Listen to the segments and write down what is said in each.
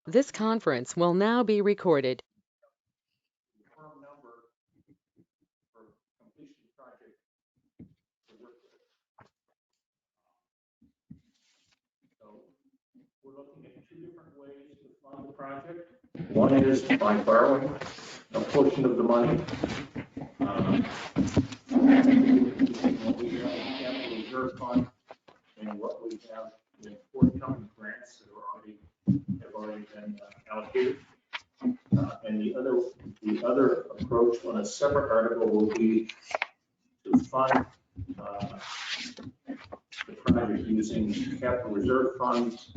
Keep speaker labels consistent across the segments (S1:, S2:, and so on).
S1: This conference will now be recorded.
S2: Firm number for completion project to work with. So we're looking at two different ways to fund the project. One is by borrowing a portion of the money. What we have in capital reserve fund and what we have in forthcoming grants that have already been allocated. And the other approach on a separate article will be to fund the project using capital reserve funds,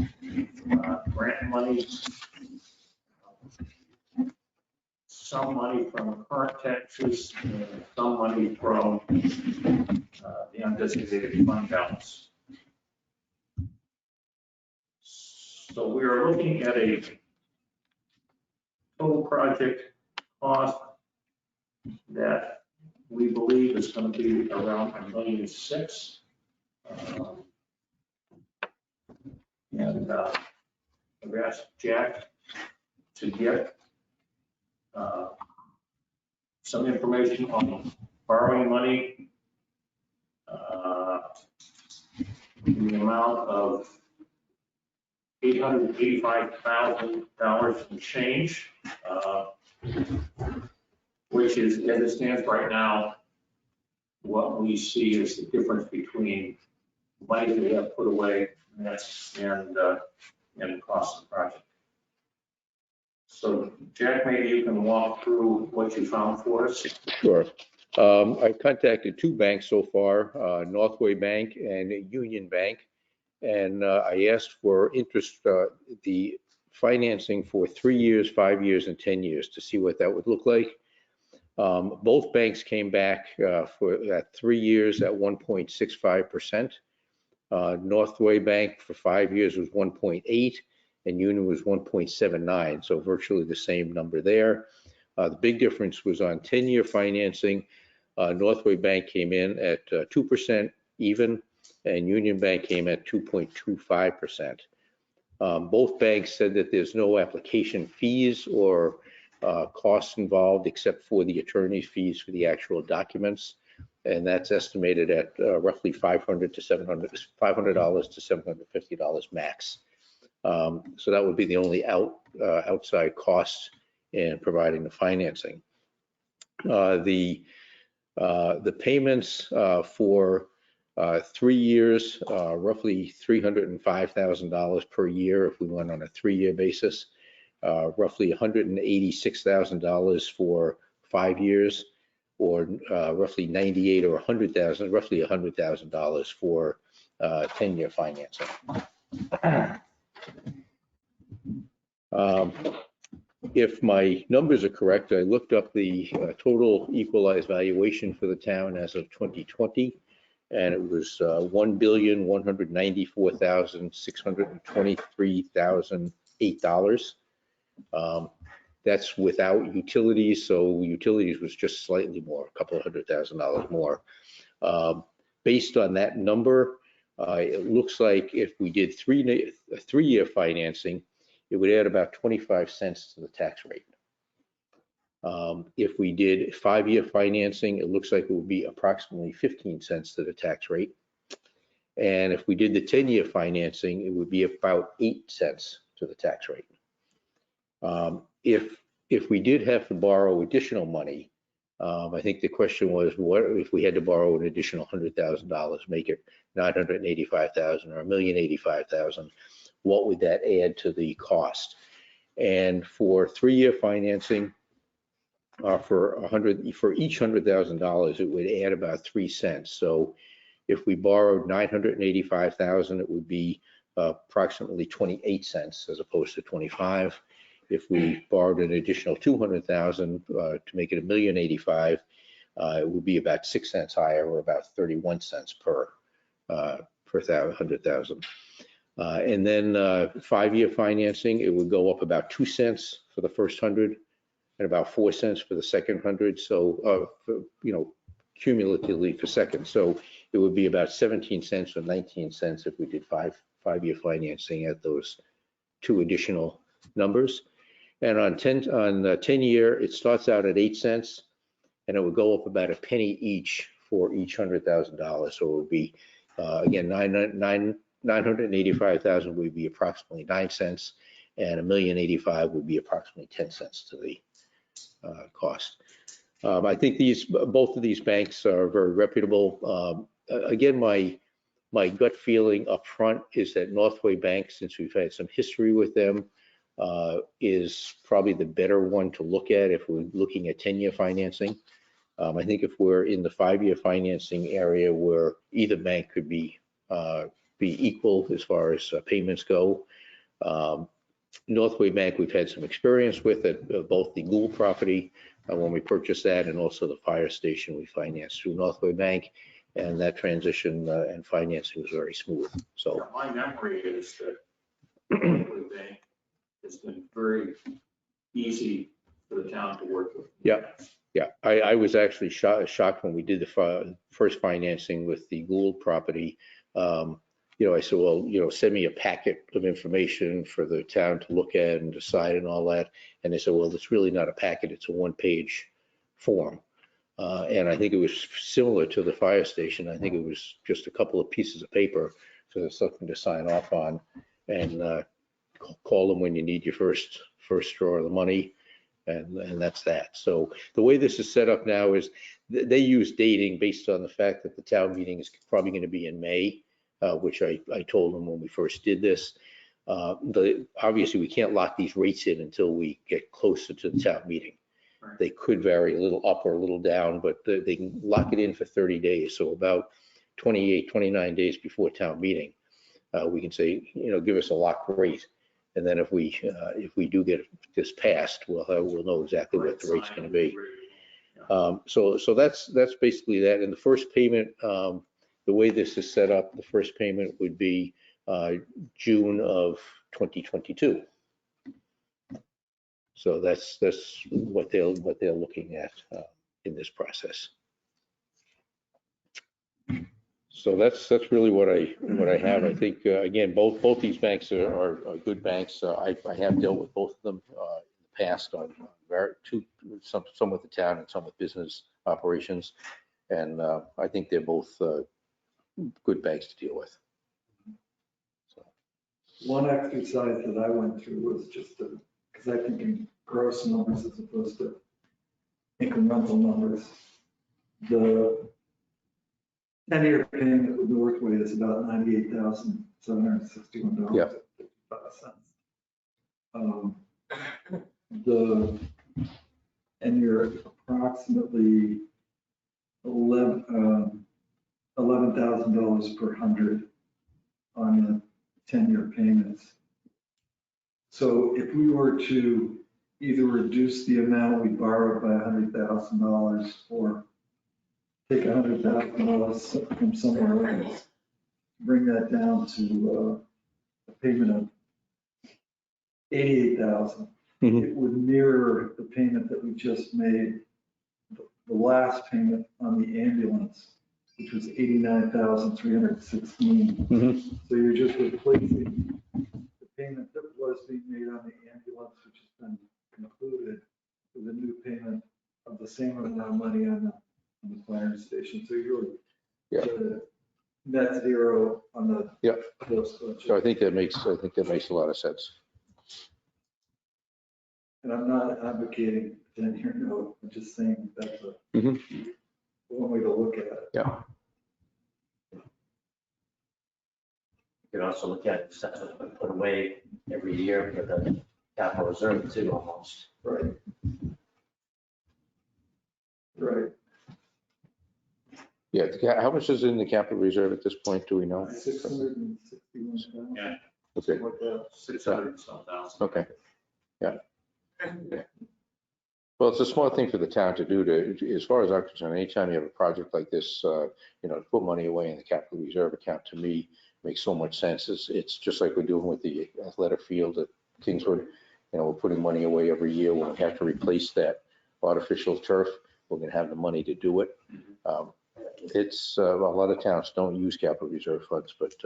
S2: grant money, some money from current taxes, and some money from the undesignated fund balance. So we are looking at a total project cost that we believe is going to be around $1.6 million. And I've asked Jack to get some information on borrowing money in the amount of $885,000 and change, which is, as it stands right now, what we see is the difference between money that we have put away and the cost of the project. So Jack, maybe you can walk through what you found for us.
S3: Sure. I've contacted two banks so far, Northway Bank and Union Bank, and I asked for interest, the financing for 3 years, 5 years, and 10 years to see what that would look like. Both banks came back for that 3 years at 1.65%. Northway Bank for 5 years was 1.8, and Union was 1.79, so virtually the same number there. The big difference was on 10-year financing. Northway Bank came in at 2% even, and Union Bank came at 2.25%. Both banks said that there's no application fees or costs involved except for the attorney's fees for the actual documents, and that's estimated at roughly $500 to $750 max. So that would be the only outside costs in providing the financing. The payments for 3 years, roughly $305,000 per year if we went on a 3-year basis, roughly $186,000 for 5 years, or roughly $98,000 or $100,000, roughly $100,000 for 10-year financing. If my numbers are correct, I looked up the total equalized valuation for the town as of 2020, and it was $1,194,623,008. That's without utilities, so utilities was just slightly more, a couple of $100,000 more. Based on that number, it looks like if we did 3-year financing, it would add about 25 cents to the tax rate. If we did 5-year financing, it looks like it would be approximately 15 cents to the tax rate. And if we did the 10-year financing, it would be about 8 cents to the tax rate. If we did have to borrow additional money, I think the question was, what if we had to borrow an additional $100,000, make it $985,000 or $1,085,000? What would that add to the cost? And for 3-year financing, for each $100,000, it would add about 3 cents. So if we borrowed $985,000, it would be approximately 28 cents as opposed to 25. If we borrowed an additional $200,000 to make it $1,085,000, it would be about 6 cents higher, or about 31 cents per 100,000. And then 5-year financing, it would go up about 2 cents for the first 100 and about 4 cents for the second 100. So, cumulatively for second. So it would be about 17 cents or 19 cents if we did 5-year financing at those 2 additional numbers. And on 10-year, it starts out at 8 cents, and it would go up about a penny each for each $100,000. So it would be, again, 985,000 would be approximately 9 cents, and 1,085,000 would be approximately 10 cents to the cost. I think both of these banks are very reputable. Again, my gut feeling up front is that Northway Bank, since we've had some history with them, is probably the better one to look at if we're looking at 10-year financing. I think if we're in the 5-year financing area where either bank could be equal as far as payments go. Northway Bank, we've had some experience with it, both the Gould property when we purchased that, and also the fire station we financed through Northway Bank, and that transition and financing was very smooth. So
S2: my memory is that Northway Bank has been very easy for the town to work with.
S3: Yeah. Yeah, I was actually shocked when we did the first financing with the Gould property. I said, well, send me a packet of information for the town to look at and decide and all that. And they said, well, it's really not a packet, it's a 1-page form. And I think it was similar to the fire station. I think it was just a couple of pieces of paper, so there's something to sign off on, and call them when you need your first draw of the money. And that's that. So the way this is set up now is they use dating based on the fact that the town meeting is probably going to be in May, which I told them when we first did this. Obviously, we can't lock these rates in until we get closer to the town meeting.
S2: Right.
S3: They could vary a little up or a little down, but they can lock it in for 30 days. So about 28, 29 days before town meeting, we can say, give us a locked rate. And then if we do get this passed, we'll know exactly what the rate's going to be. So that's basically that. And the first payment, the way this is set up, the first payment would be June of 2022. So that's what they're looking at in this process. So that's really what I have. I think again, both these banks are good banks. I have dealt with both of them in the past on some with the town and some with business operations, and I think they're both good banks to deal with. So.
S4: One exercise that I went through was just because I think in gross numbers as opposed to incremental numbers. The 10-year payment with Northway is about $98,761.55.
S3: Yeah.
S4: And you're approximately $11,000 per 100 on the 10-year payments. So if we were to either reduce the amount we borrowed by $100,000 or take $100,000 from somewhere else, bring that down to a payment of $88,000.
S3: Mhm.
S4: It would mirror the payment that we just made, the last payment on the ambulance, which was $89,316.
S3: Mhm.
S4: So you're just replacing the payment that was being made on the ambulance, which has been concluded, with a new payment of the same amount of money on the fire station. So you're net zero on the those budget.
S3: So I think that makes a lot of sense.
S4: And I'm not advocating 10-year note. I'm just saying that's
S3: Mhm.
S4: one way to look at it.
S3: Yeah.
S5: You can also look at stuff that's been put away every year for the capital reserve too, almost.
S4: Right. Right.
S3: Yeah. How much is in the capital reserve at this point? Do we know?
S4: 661,000.
S2: Yeah.
S3: Okay.
S4: Like that.
S2: 600,000.
S3: Okay. Yeah. Well, it's a smart thing for the town to do as far as I'm concerned, anytime you have a project like this, to put money away in the capital reserve account, to me, makes so much sense. It's just like we're doing with the athletic field at Kingswood. We're putting money away every year when we have to replace that artificial turf. We're going to have the money to do it. It's a lot of towns don't use capital reserve funds, but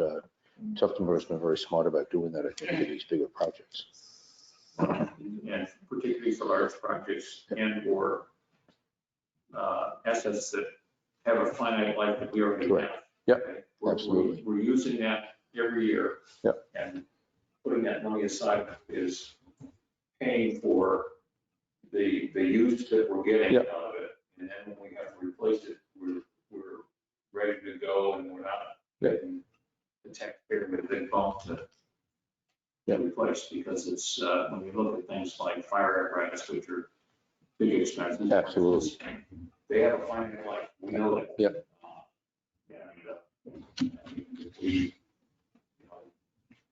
S3: Tuftonboro has been very smart about doing that, I think, for these bigger projects.
S2: and particularly for large projects and or assets that have a finite life that we already
S3: Correct.
S2: have.
S3: Yep,
S2: Okay?
S3: absolutely.
S2: We're using that every year.
S3: Yep.
S2: And putting that money aside is paying for the use that we're getting
S3: Yep.
S2: out of it. And then when we have to replace it, we're ready to go and we're not
S3: Yep.
S2: getting the taxpayer with a big bump to
S3: Yep.
S2: replace, because it's, when you look at things like fire apparatus, which are big expenses.
S3: Absolutely.
S2: They have a finite life, we know that.
S3: Yep.
S2: We,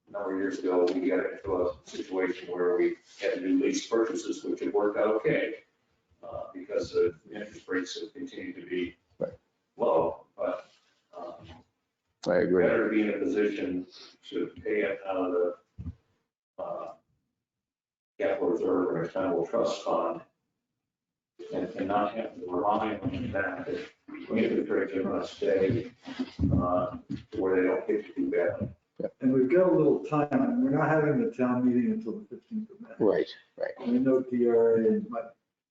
S2: a number of years ago, we got into a situation where we had to do lease purchases, which had worked out okay, because the interest rates have continued to be
S3: Right.
S2: low, but
S3: I agree.
S2: better to be in a position to pay it out of the capital reserve or general trust fund and not have to rely on that if interest rates are going to stay where they don't hit you too badly.
S4: And we've got a little time, and we're not having the town meeting until the 15th of May.
S3: Right, right.
S4: I know DRA and my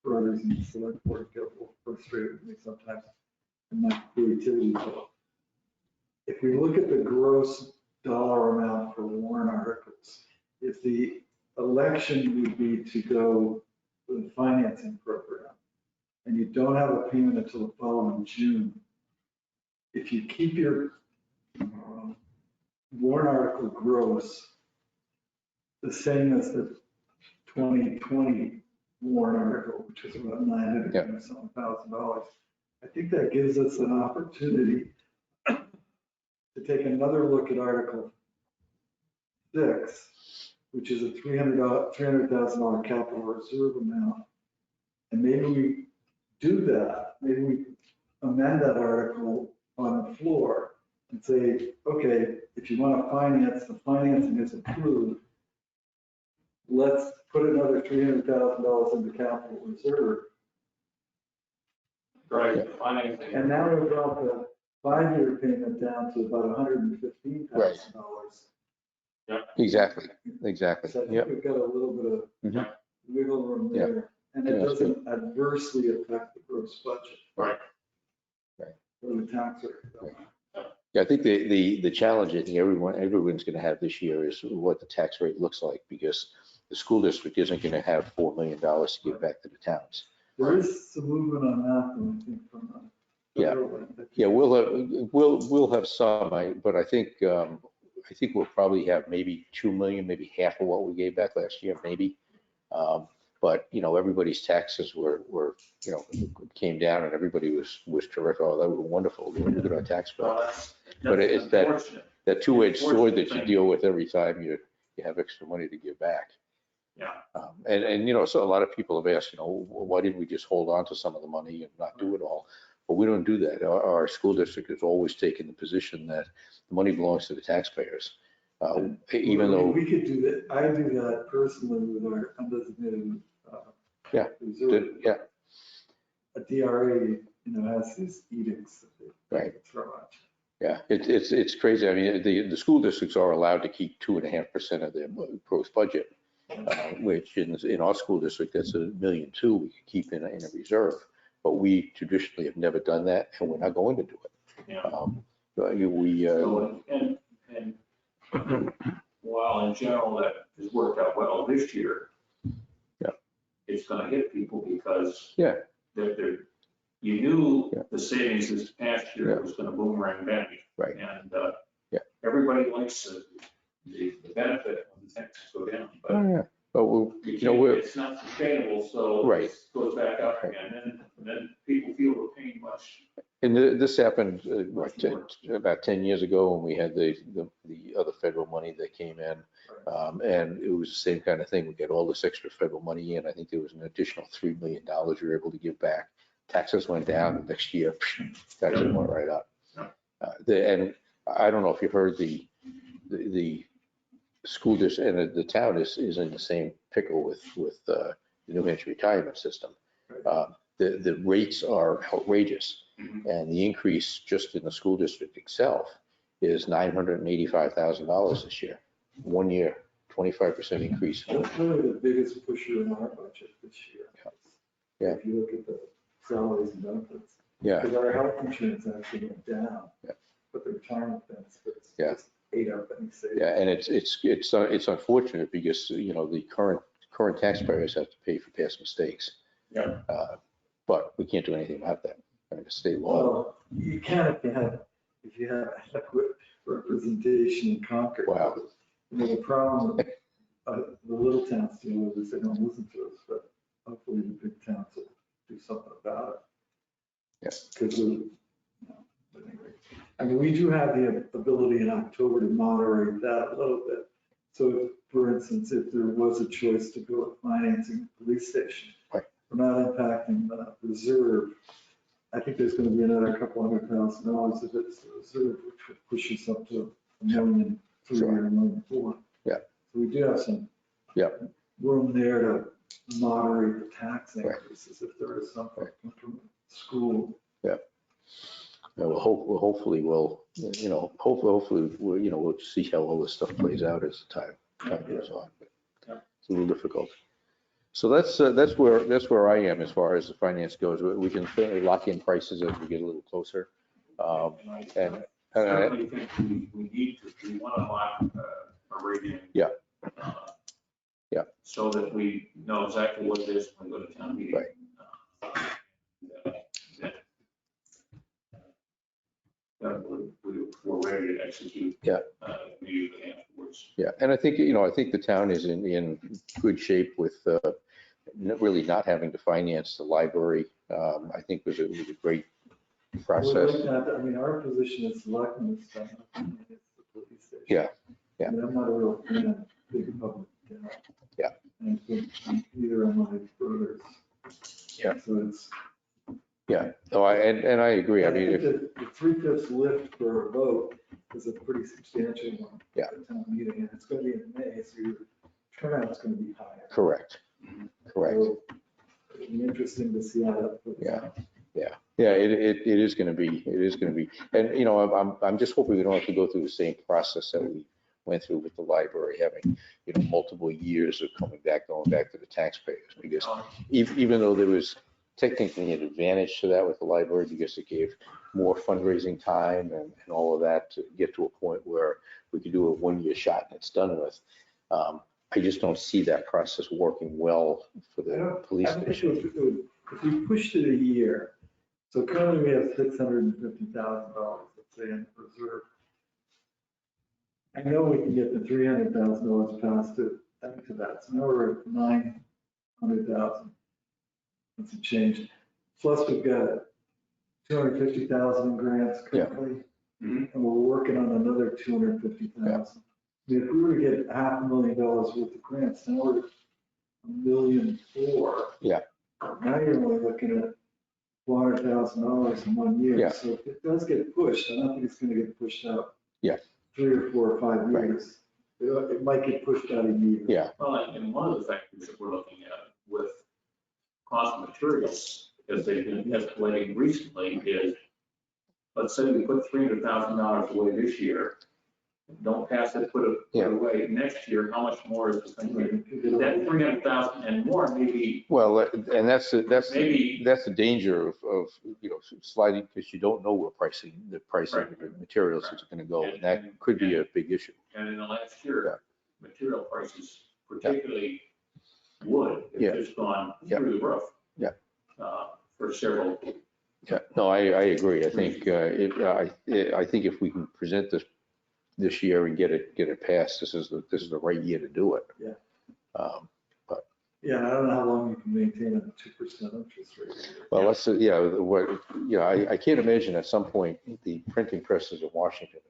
S4: brothers and select board get a little frustrated with me sometimes in my creativity. But if we look at the gross dollar amount for warrant articles, if the election would be to go with the financing program, and you don't have a payment until the following June, if you keep your warrant article gross the same as the 2020 warrant article, which is about $900,000, I think that gives us an opportunity to take another look at Article 6, which is a $300,000 capital reserve amount. And maybe we do that, maybe we amend that article on the floor and say, okay, if you want to finance, the financing is approved, let's put another $300,000 into capital reserve.
S2: Right, financing.
S4: And now we've brought the 5-year payment down to about $115,000.
S3: Exactly, exactly.
S4: So I think
S3: Yep.
S4: we've got a little bit of
S3: Mhm.
S4: wiggle room
S3: Yeah.
S4: there, and it
S3: Yeah, that's
S4: doesn't adversely affect the gross budget.
S2: Right.
S3: Right.
S4: Or the tax rate.
S3: Yeah, I think the challenge I think everyone's going to have this year is what the tax rate looks like, because the school district isn't going to have $4 million to give back to the towns.
S4: There is some movement on that, though, I think, from the
S3: Yeah.
S4: federal end.
S3: Yeah, we'll have some, but I think we'll probably have maybe 2 million, maybe half of what we gave back last year, maybe. But, everybody's taxes were, came down and everybody was terrific. Oh, that was wonderful. Look at our tax bill.
S2: Well, that's
S3: But it's that-
S2: unfortunate.
S3: That two-edged sword that you
S2: Unfortunate
S3: deal with every time you have extra money to give back.
S2: Yeah.
S3: And so a lot of people have asked, why didn't we just hold on to some of the money and not do it all? But we don't do that. Our school district has always taken the position that the money belongs to the taxpayers. Even though,
S4: We could do that, I do that personally with our undesignated
S3: Yeah.
S4: reserve.
S3: yeah,
S4: A DRA, has these edicts that they
S3: Right.
S4: throw out.
S3: yeah, it's crazy. I mean, the school districts are allowed to keep 2.5% of their gross budget, which in our school district, that's $1.2 million we could keep in a reserve. But we traditionally have never done that, and we're not going to do it.
S2: Yeah.
S3: We,
S2: So, and while in general that has worked out well this year.
S3: Yeah.
S2: It's gonna hit people because.
S3: Yeah.
S2: You knew
S3: Yeah.
S2: the savings this past year
S3: Yeah.
S2: was gonna boomerang back.
S3: Right.
S2: And,
S3: Yeah.
S2: everybody likes the benefit of the taxes go down, but
S3: yeah, but
S2: it's not sustainable, so
S3: Right.
S2: it goes back up again, and then people feel the pain much.
S3: and this happened about 10 years ago when we had the other federal money that came in. And it was the same kind of thing. We get all this extra federal money in. I think there was an additional $3 million we were able to give back. Taxes went down the next year, taxes went right up. And I don't know if you heard the school district and the town is in the same pickle with the New Hampshire retirement system. The rates are outrageous, and the increase just in the school district itself is $985,000 this year. 1 year, 25% increase.
S4: That's really the biggest pusher in our budget this year.
S3: Yeah.
S4: If you look at the salaries and benefits.
S3: Yeah,
S4: Because our health insurance actually went down.
S3: Yeah.
S4: But the retirement benefits
S3: Yeah.
S4: just ate up any savings.
S3: yeah, and it's unfortunate because, you know, the current taxpayers have to pay for past mistakes.
S2: Yeah.
S3: But we can't do anything about that, under the state law.
S4: Well, you can if you have adequate representation in Concord.
S3: Wow.
S4: You know, the problem with the little towns deal with is they don't listen to us, but hopefully the big towns will do something about it.
S3: Yes.
S4: Because but anyway, I mean, we do have the ability in October to moderate that a little bit. So if, for instance, if there was a choice to go with financing the police station,
S3: Right.
S4: we're not impacting the reserve. I think there's going to be another couple $100,000 if it's the reserve, which would push us up to $1.3 million or
S3: Sure.
S4: $1.4 million.
S3: Yeah.
S4: So we do have some
S3: Yeah.
S4: room there to moderate the tax
S3: Right.
S4: increases if there is something from school.
S3: Hopefully we'll, you know, hopefully, we'll, you know, we'll see how all this stuff plays out as the time goes on. But it's a little difficult. So that's where I am as far as the finance goes. We can certainly lock in prices as we get a little closer. And
S2: Certainly think we need to, we want to lock a rate in.
S3: Yeah.
S2: Yeah. So that we know exactly what it is when we go to town meeting.
S3: Right.
S2: We're ready to execute.
S3: Yeah.
S2: Immediately afterwards.
S3: Yeah, and I think, you know, I think the town is in good shape with really not having to finance the library. I think it was a great process.
S4: I mean, our position is selectmen is done. It's the police station.
S3: Yeah, yeah.
S4: I mean, I'm not a real fan of big public.
S3: Yeah.
S4: And I think either of my brothers.
S3: Yeah.
S4: So it's.
S3: Yeah, no, and I agree. I mean,
S4: think
S3: if,
S4: the 3/5 lift for a vote is a pretty substantial one.
S3: Yeah.
S4: At the town meeting, and it's going to be in May, so your turnout's going to be higher.
S3: correct, correct.
S4: So it'll be interesting to see how that plays
S3: Yeah.
S4: out.
S3: Yeah, it is going to be, and, you know, I'm just hoping we don't have to go through the same process that we went through with the library, having, you know, multiple years of going back to the taxpayers, because even though there was technically an advantage to that with the library, because it gave more fundraising time and all of that to get to a point where we could do a one-year shot and it's done with. I just don't see that process working well for the police
S4: I don't think
S3: station.
S4: if we pushed it a year, so currently we have $650,000, let's say, in reserve. I know we can get the $300,000 passed to that, so now we're at 900,000. That's a change. Plus we've got 250,000 in grants currently,
S2: Mhm.
S4: and we're working on another 250,000. I mean, if we were to get $500,000 worth of grants, now we're at $1.4 million.
S3: Yeah.
S4: Now you're only looking at $400,000 in 1 year.
S3: Yeah.
S4: So if it does get pushed, I don't think it's going to get pushed out.
S3: Yeah.
S4: 3 or 4 or 5
S3: Right.
S4: years. It might get pushed out a year.
S3: Yeah,
S2: Well, and one of the factors that we're looking at with cost of materials, as they've been escalating recently, is, let's say we put $300,000 away this year, don't pass it, put it away next year, how much more is it going to be? That 300,000 and more, maybe,
S3: well, and that's
S2: maybe,
S3: the danger of, you know, sliding, because you don't know where the pricing of the materials is going to go, and that could be a big issue.
S2: and in the last year, material prices, particularly wood,
S3: Yeah.
S2: have just gone
S3: Yeah.
S2: through the roof.
S3: Yeah.
S2: For several.
S3: Yeah, no, I agree. I think, I think if we can present this year and get it passed, this is the right year to do it.
S4: Yeah.
S3: But,
S4: Yeah, I don't know how long you can maintain a 2% interest rate.
S3: well, I can't imagine at some point the printing presses in Washington,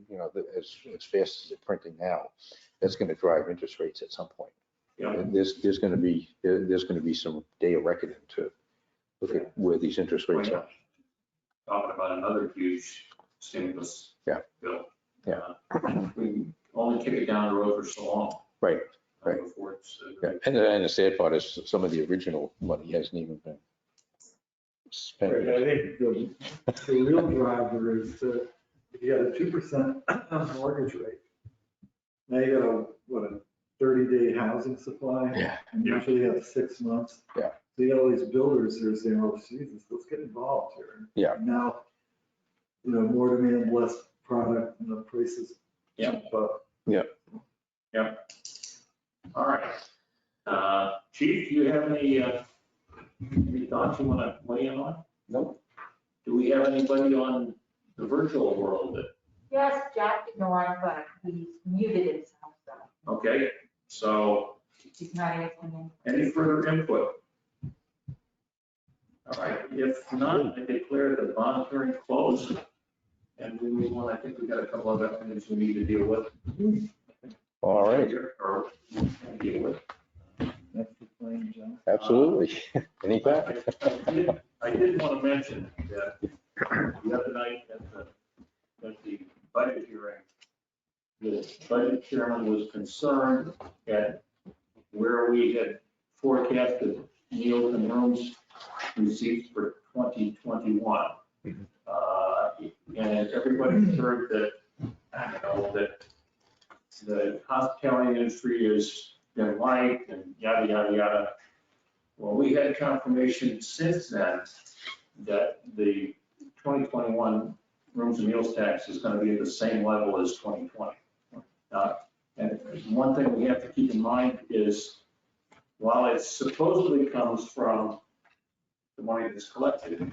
S3: you know, as fast as they're printing now, that's going to drive interest rates at some point.
S2: Yeah.
S3: And there's going to be some day of reckoning to look at where these interest rates are.
S2: Talking about another huge stimulus.
S3: Yeah.
S2: Bill.
S3: Yeah.
S2: We only kick it down the road for so long.
S3: Right. Right.
S2: Before it's.
S3: Yeah, and the sad part is some of the original money hasn't even been spent.
S4: Right, I think the real driver is that if you got a 2% mortgage rate, now you got a 30-day housing supply.
S3: Yeah.
S4: And
S2: Yeah.
S4: usually have 6 months.
S3: Yeah.
S4: So you got all these builders that are saying, oh, Jesus, let's get involved here.
S3: Yeah.
S4: And now, more demand, less product, and the prices
S2: Yeah.
S4: jump up.
S2: All right. Chief, do you have any thoughts you want to weigh in on?
S5: Nope.
S2: Do we have anybody on the virtual world that,
S6: Yes, Jack is on, but he's muted himself, so
S2: okay, so
S6: he's not answering.
S2: any further input? All right, if not, I declare the bond hearing closed. And we move on, I think we got a couple other things we need to deal with.
S3: All right,
S2: Or deal with.
S4: That's the plan, John.
S3: absolutely. Anytime.
S2: I did want to mention that the other night at the budget hearing, the budget chairman was concerned at where we had forecasted meals and rooms receipts for 2021. And everybody heard that, that the hospitality industry has been light and yada, yada, yada. Well, we had confirmation since then that the 2021 rooms and meals tax is going to be at the same level as 2020. And one thing we have to keep in mind is while it supposedly comes from the money that's collected,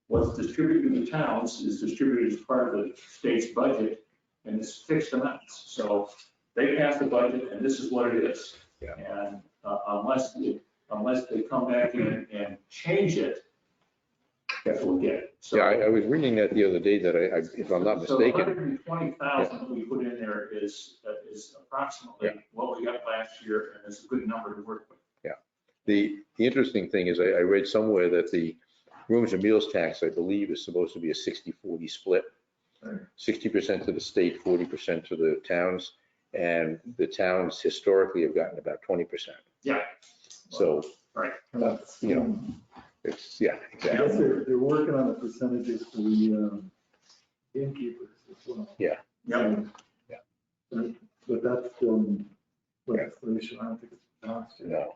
S2: what's distributed to the towns is distributed as part of the state's budget and it's fixed amounts. So they pass the budget and this is what it is.
S3: Yeah.
S2: And unless they come back in and change it, that's what we get. So
S3: Yeah, I was reading that the other day that if I'm not
S2: so
S3: mistaken,
S2: 120,000 that we put in there is approximately what we got last year and it's a good number to work with.
S3: the interesting thing is I read somewhere that the rooms and meals tax, I believe, is supposed to be a 60-40 split.
S4: Right.
S3: 60% to the state, 40% to the towns. And the towns historically have gotten about 20%.
S2: Yeah.
S3: So
S4: That's,
S3: it's, yeah,
S4: I
S3: exactly.
S4: guess they're working on the percentages for the innkeepers as well.
S2: Yeah.
S4: But that's still in legislation. I don't think it's passed yet.
S3: No.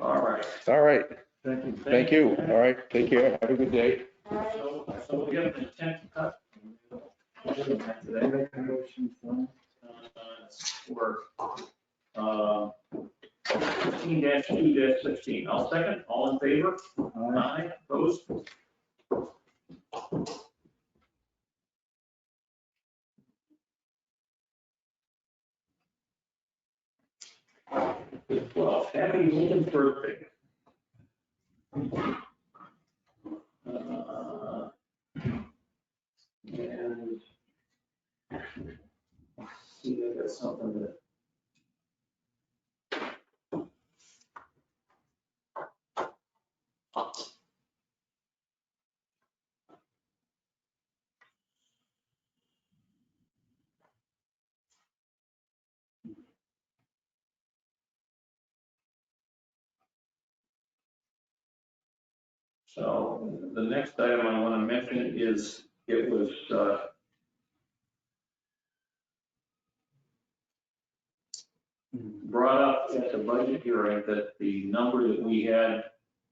S2: All right.
S3: All right.
S4: Thank you.
S3: Thank you. All right. Take care. Have a good day.
S2: So we have an intent to cut.
S4: Did I make a motion, son?
S2: For 15-2-16. I'll second. All in favor?
S4: Aye.
S2: Aye. Opposed? Well, happy Lincoln's birthday. And see, I got something that. So the next item I want to mention is it was brought up at the budget hearing that the number that we had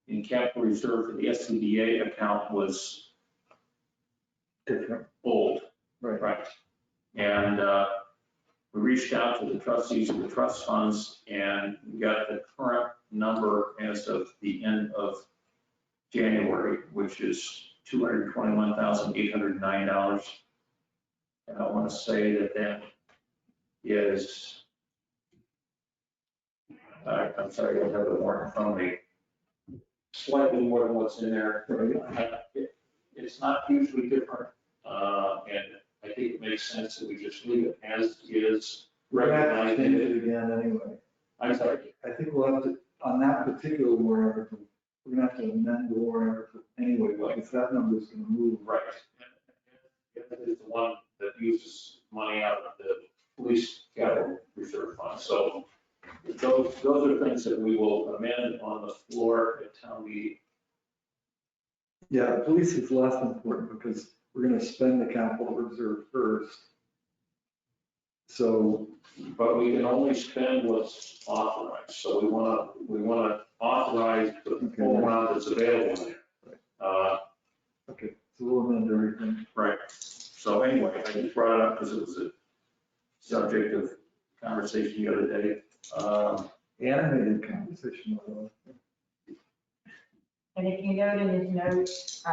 S2: in capital reserve for the SCBA account was
S4: Different.
S2: old.
S4: Right.
S2: Right. And we reached out to the trustees of the trust funds and we got the current number as of the end of January, which is $221,809. And I want to say that that is, I'm sorry, I don't have the warrant in front of me, slightly more than what's in there. It's not hugely different. And I think it makes sense that we just leave it as is.
S4: We're gonna have to
S2: recognizing
S4: change
S2: it.
S4: it again anyway.
S2: I'm sorry.
S4: I think we'll have to, on that particular warrant article, we're gonna have to amend the warrant article anyway, because that number's gonna move.
S2: Right. It is the one that uses money out of the police capital reserve fund. So those are things that we will amend on the floor at town meeting.
S4: Yeah, the police is less important because we're gonna spend the capital reserve first. So,
S2: But we can only spend what's authorized, so we wanna authorize the full amount that's available there.
S4: okay, so we'll amend everything.
S2: Right, so anyway, I just brought it up because it was a subject of conversation the other day.
S4: Animated conversation.
S6: And if you note in his notes,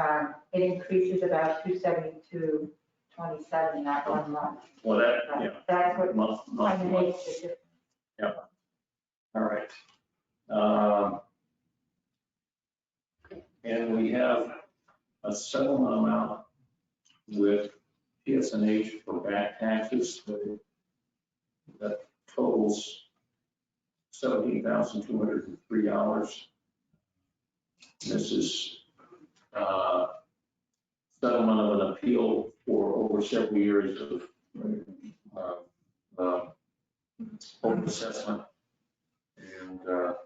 S6: it increases about 272.27 that 1 month.
S2: Well, that, yeah,
S6: That's what
S2: month,
S6: kind of
S2: month.
S6: makes the difference.
S2: All right. And we have a settlement amount with PSNH for back taxes that totals $17,203. This is settlement of an appeal for over several years of home assessment. And so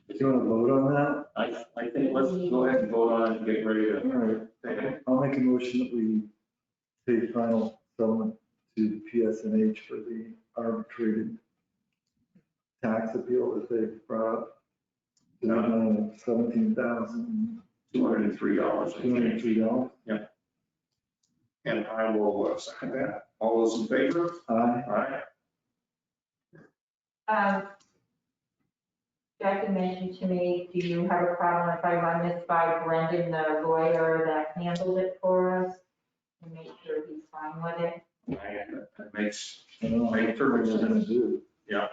S4: Do you want to vote on that?
S2: I think let's go ahead and vote on it and get ready to
S4: All right,
S2: take it.
S4: I'll make a motion that we pay final settlement to PSNH for the arbitrated tax appeal that they brought up. To the amount of
S2: $203.
S4: $17,203.
S2: And I will second that. All those in favor?
S4: Aye.
S2: Aye.
S6: Jackie mentioned to me, do you have a problem if I run this by Brendan, the lawyer that handled it for us? And make sure he's fine with it?
S2: That makes,
S4: I don't know
S2: Make sure
S4: what we're gonna do.
S2: yeah,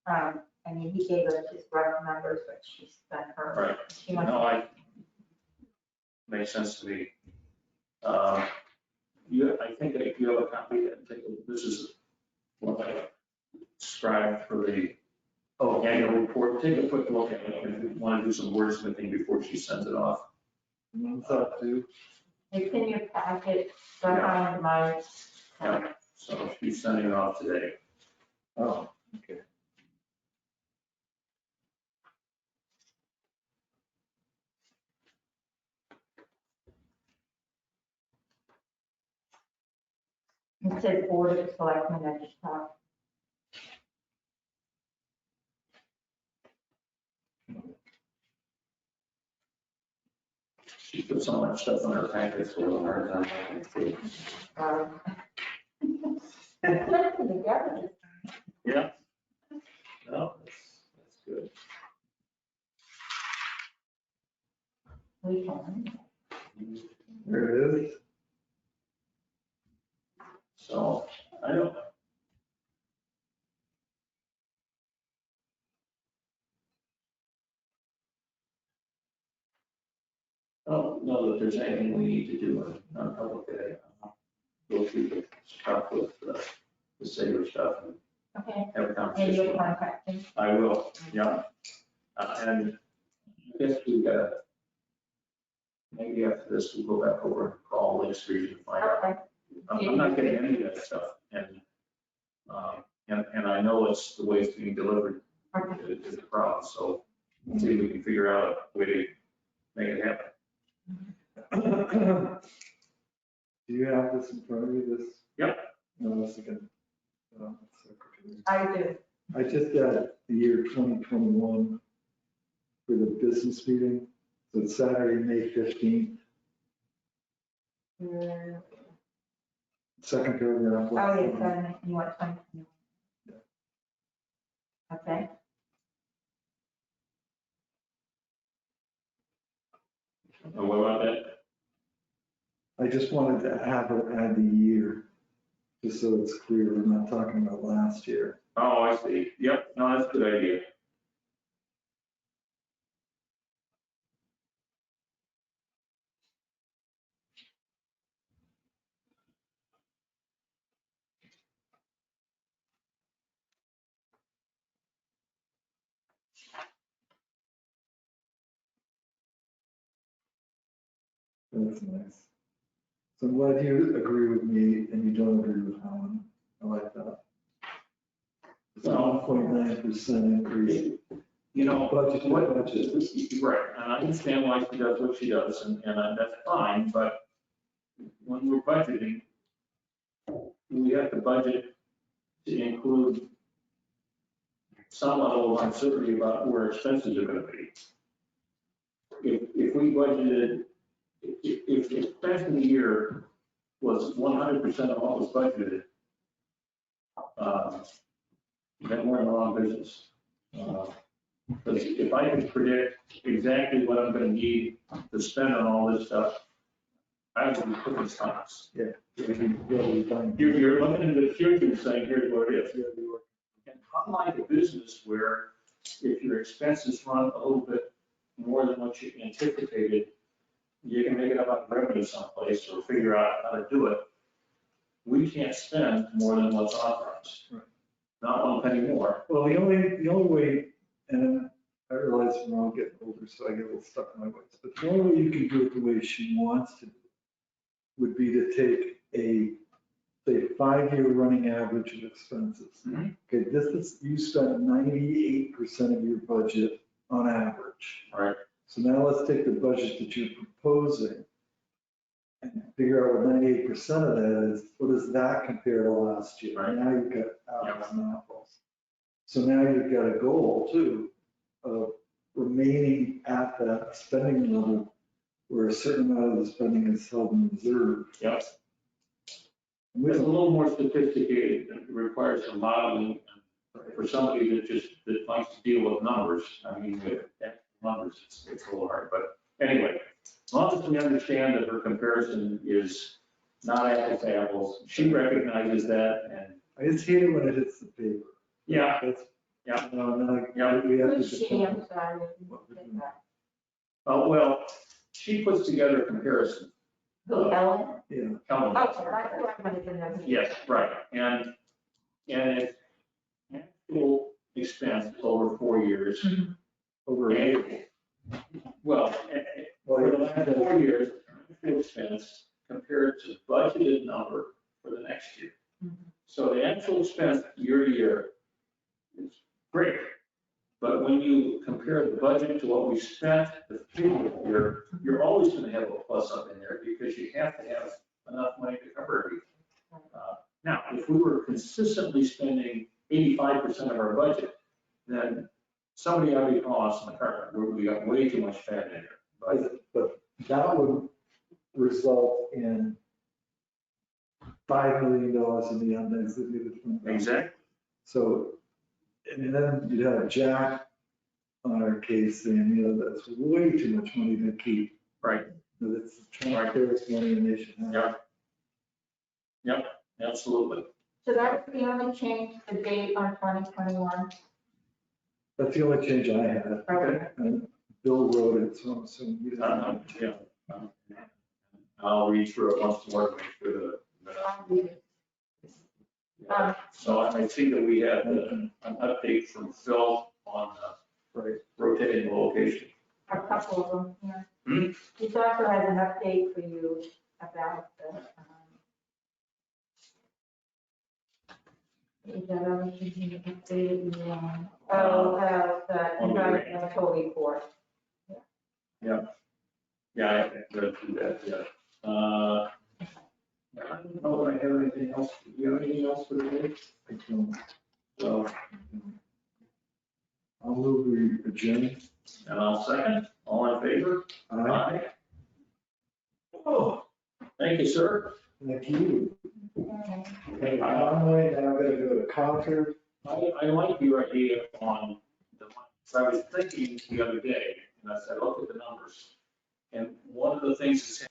S6: I mean, he gave us his rough numbers, but she spent her.
S2: right.
S6: She wants
S2: No, makes sense to me. I think that if you have a copy, this is what I described for the annual report. Take a quick look at it if you want to do some wordsmithing before she sends it off.
S4: What's up, too?
S6: It's in your packet, behind my.
S2: Yeah. So she's sending it off today.
S4: Oh, okay.
S6: It says Board of Selectmen at the top.
S2: She put so much stuff in her packets, we have a hard time.
S6: Together.
S2: Yeah. No, that's good.
S6: We can.
S4: There it is.
S2: So, I don't. I don't know that there's anything we need to do in non-public today. Go through the stuff with the Sabre stuff and
S6: Okay,
S2: have a
S6: and
S2: conversation.
S6: you'll contact him.
S2: I will, yeah. And I guess we gotta, maybe after this, we'll go back over and call Lake Street and find out.
S6: Okay.
S2: I'm not getting any of that stuff, and I know it's the way it's being delivered
S6: Okay.
S2: is the problem, so we'll see if we can figure out a way to make it happen.
S4: Do you have this in front of you, this?
S2: Yep.
S4: No, that's again. Secretary.
S6: I do.
S4: I just got the year 2021 for the business meeting. So it's Saturday, May 15th, second paragraph.
S6: Oh, yes, you want 20. Okay.
S2: And what about that?
S4: I just wanted to have her add the year, just so it's clear, we're not talking about last year.
S2: Oh, I see. Yep, no, that's a good idea.
S4: That's nice. So I'm glad you agree with me and you don't agree with Helen. I like that. It's a 1.9% increase.
S2: You know,
S4: Budget to
S2: what,
S4: budget.
S2: right, and I understand why she does what she does, and that's fine, but when when we're budgeting, we have to budget to include some level of uncertainty about where expenses are gonna be. If we budgeted, if the expense in the year was 100% of what was budgeted, then we're in the wrong business. Because if I can predict exactly what I'm gonna need to spend on all this stuff, I would be putting stocks.
S4: Yeah. You're
S2: You're looking into the future and saying, here's what it is. And unlike a business where if your expenses run a little bit more than what you anticipated, you can make it up on revenue someplace or figure out how to do it. We can't spend more than what's authorized.
S4: Right.
S2: Not one penny more.
S4: Well, the only way, and I realize we're all getting older, so I get a little stuck in my ways, but the only way you can do it the way she wants to do would be to take a, say, 5-year running average of expenses.
S2: Mhm.
S4: Okay, this is, you spent 98% of your budget on average.
S2: Right.
S4: So now let's take the budget that you're proposing and figure out what 98% of that is. What does that compare to last year?
S2: Right.
S4: Now you've got apples and apples. So now you've got a goal too of remaining at that spending level where a certain amount of the spending is held in reserve.
S2: Yep.
S4: And we
S2: It's a
S4: don't-
S2: little more sophisticated. It requires some modeling for somebody that likes to deal with numbers. I mean, with numbers, it's a little hard, but anyway, as long as we understand that her comparison is not apples to apples, she recognizes that, and
S4: I just hate it when it hits the paper.
S2: yeah,
S4: That's,
S2: Yeah.
S4: no,
S2: Yeah.
S4: we have to.
S6: Who's she? I'm sorry. I didn't get that.
S2: well, she puts together a comparison.
S6: Who, Ellen?
S4: Yeah,
S2: Helen.
S6: Oh, that's who I wanted to know.
S2: Yes, right, and it's actual expense over 4 years.
S4: over.
S2: And, well, for the last 4 years, actual expense compared to budgeted number for the next year.
S6: Mhm.
S2: So the actual expense year to year is great. But when you compare the budget to what we spent the previous year, you're always going to have a plus up in there because you have to have enough money to cover everything. Now, if we were consistently spending 85% of our budget, then somebody ought to be calling us in the car. We got way too much fat in here.
S4: But that would result in $5 million in the unexecuted fund.
S2: Exactly.
S4: So, and then you'd have Jack on our case saying, that's way too much money to keep.
S2: Right.
S4: That it's taxpayers' money and they should have.
S2: Yep, absolutely.
S6: So that was the only change, the date on 2021?
S4: That's the only change I had.
S6: Okay.
S4: And Bill wrote it, so I'm assuming you didn't.
S2: Yeah. I'll read through it once more to make sure that. So I see that we have an update from Phil on rotating the location.
S6: A couple of them, yeah.
S2: Hmm?
S6: He also has an update for you about the, is that other thing he updated you on? Oh, about the environmental report.
S2: Yeah, I haven't read through that yet. I don't know if I have anything else. Do you have anything else for today?
S4: I don't.
S2: So,
S4: I'll move we adjourn.
S2: and I'll second. All in favor?
S4: Aye.
S2: Oh, thank you, sir.
S4: Thank you.
S2: Hey,
S4: I'm waiting, I'm gonna do a concert.
S2: I like your idea on the one, so I was thinking the other day, and I said, look at the numbers. And one of the things that's